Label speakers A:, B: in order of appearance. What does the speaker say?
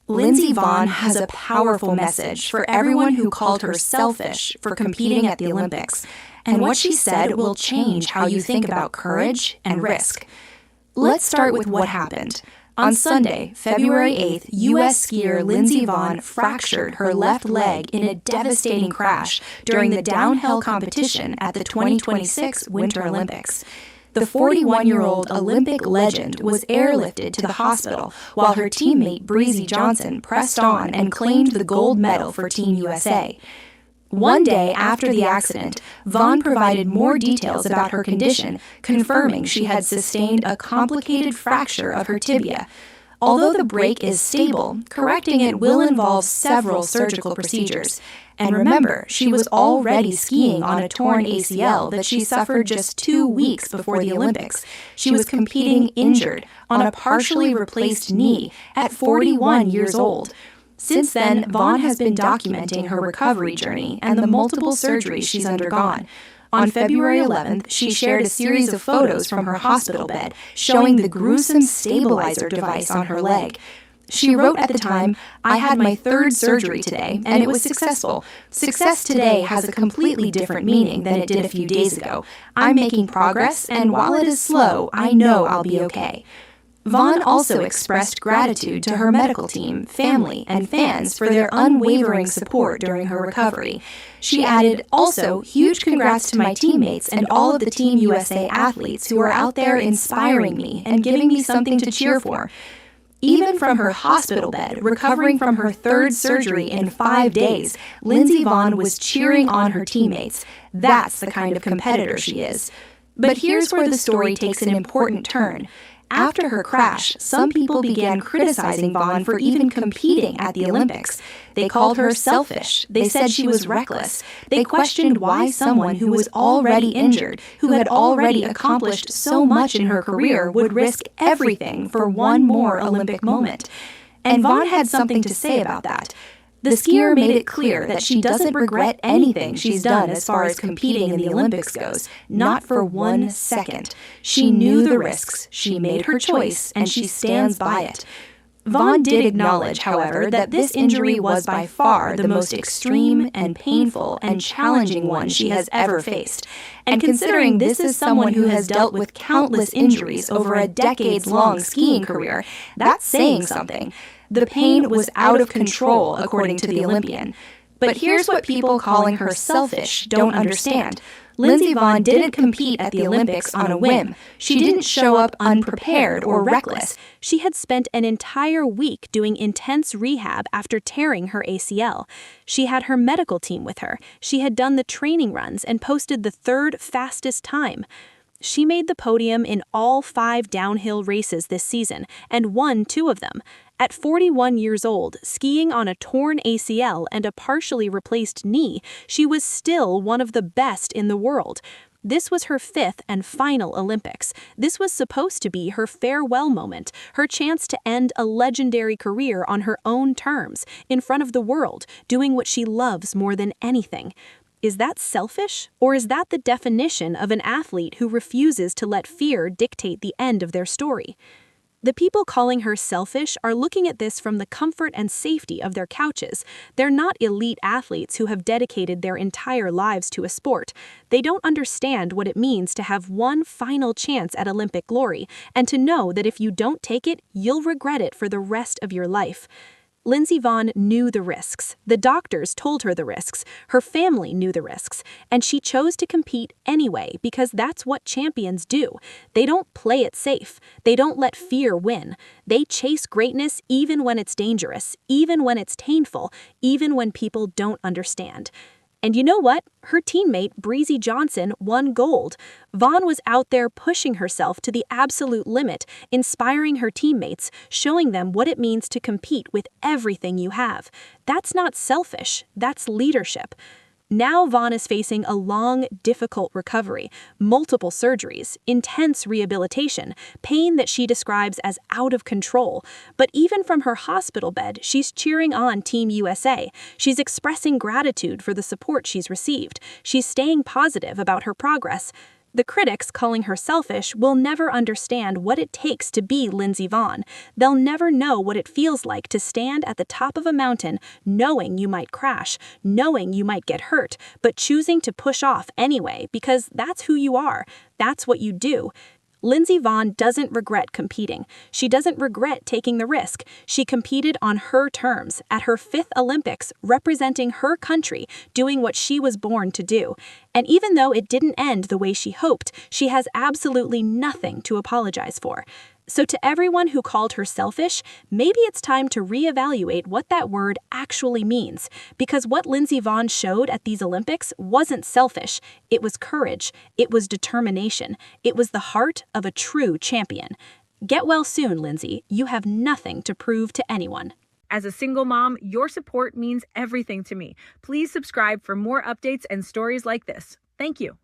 A: Lindsey Vonn has a powerful message for everyone who called her selfish for competing at the Olympics, and what she said will change how you think about courage and risk. Let's start with what happened. On Sunday, February 8th, U.S. skier Lindsey Vonn fractured her left leg in a devastating crash during the downhill competition at the 2026 Winter Olympics. The 41-year-old Olympic legend was airlifted to the hospital while her teammate Breezy Johnson pressed on and claimed the gold medal for Team USA. One day after the accident, Vonn provided more details about her condition, confirming she had sustained a complicated fracture of her tibia. Although the break is stable, correcting it will involve several surgical procedures. And remember, she was already skiing on a torn ACL that she suffered just 2 weeks before the Olympics. She was competing injured on a partially replaced knee at 41 years old. Since then, Vonn has been documenting her recovery journey and the multiple surgeries she's undergone. On February 11th, she shared a series of photos from her hospital bed showing the gruesome stabilizer device on her leg. She wrote at the time, "I had my third surgery today, and it was successful. Success today has a completely different meaning than it did a few days ago. I'm making progress, and while it is slow, I know I'll be okay." Vonn also expressed gratitude to her medical team, family, and fans for their unwavering support during her recovery. She added, "Also, huge congrats to my teammates and all of the Team USA athletes who are out there inspiring me and giving me something to cheer for." Even from her hospital bed, recovering from her third surgery in 5 days, Lindsey Vonn was cheering on her teammates. That's the kind of competitor she is. But here's where the story takes an important turn. After her crash, some people began criticizing Vonn for even competing at the Olympics. They called her selfish. They said she was reckless. They questioned why someone who was already injured, who had already accomplished so much in her career, would risk everything for one more Olympic moment. And Vonn had something to say about that. The skier made it clear that she doesn't regret anything she's done as far as competing in the Olympics goes, not for 1 second. She knew the risks, she made her choice, and she stands by it. Vonn did acknowledge, however, that this injury was by far the most extreme and painful and challenging one she has ever faced. And considering this is someone who has dealt with countless injuries over a decades-long skiing career, that's saying something. The pain was out of control, according to the Olympian. But here's what people calling her selfish don't understand. Lindsey Vonn didn't compete at the Olympics on a whim. She didn't show up unprepared or reckless.
B: She had spent an entire week doing intense rehab after tearing her ACL. She had her medical team with her. She had done the training runs and posted the third fastest time. She made the podium in all 5 downhill races this season and won 2 of them. At 41 years old, skiing on a torn ACL and a partially replaced knee, she was still one of the best in the world. This was her 5th and final Olympics. This was supposed to be her farewell moment, her chance to end a legendary career on her own terms, in front of the world, doing what she loves more than anything. Is that selfish, or is that the definition of an athlete who refuses to let fear dictate the end of their story? The people calling her selfish are looking at this from the comfort and safety of their couches. They're not elite athletes who have dedicated their entire lives to a sport. They don't understand what it means to have one final chance at Olympic glory, and to know that if you don't take it, you'll regret it for the rest of your life. Lindsey Vonn knew the risks. The doctors told her the risks. Her family knew the risks. And she chose to compete anyway because that's what champions do. They don't play it safe. They don't let fear win. They chase greatness even when it's dangerous, even when it's painful, even when people don't understand. And you know what? Her teammate, Breezy Johnson, won gold. Vonn was out there pushing herself to the absolute limit, inspiring her teammates, showing them what it means to compete with everything you have. That's not selfish, that's leadership. Now Vonn is facing a long, difficult recovery, multiple surgeries, intense rehabilitation, pain that she describes as out of control. But even from her hospital bed, she's cheering on Team USA. She's expressing gratitude for the support she's received. She's staying positive about her progress. The critics calling her selfish will never understand what it takes to be Lindsey Vonn. They'll never know what it feels like to stand at the top of a mountain knowing you might crash, knowing you might get hurt, but choosing to push off anyway because that's who you are. That's what you do. Lindsey Vonn doesn't regret competing. She doesn't regret taking the risk. She competed on her terms, at her 5th Olympics, representing her country, doing what she was born to do. And even though it didn't end the way she hoped, she has absolutely nothing to apologize for. So to everyone who called her selfish, maybe it's time to reevaluate what that word actually means. Because what Lindsey Vonn showed at these Olympics wasn't selfish. It was courage. It was determination. It was the heart of a true champion. Get well soon, Lindsey. You have nothing to prove to anyone.
C: As a single mom, your support means everything to me. Please subscribe for more updates and stories like this. Thank you.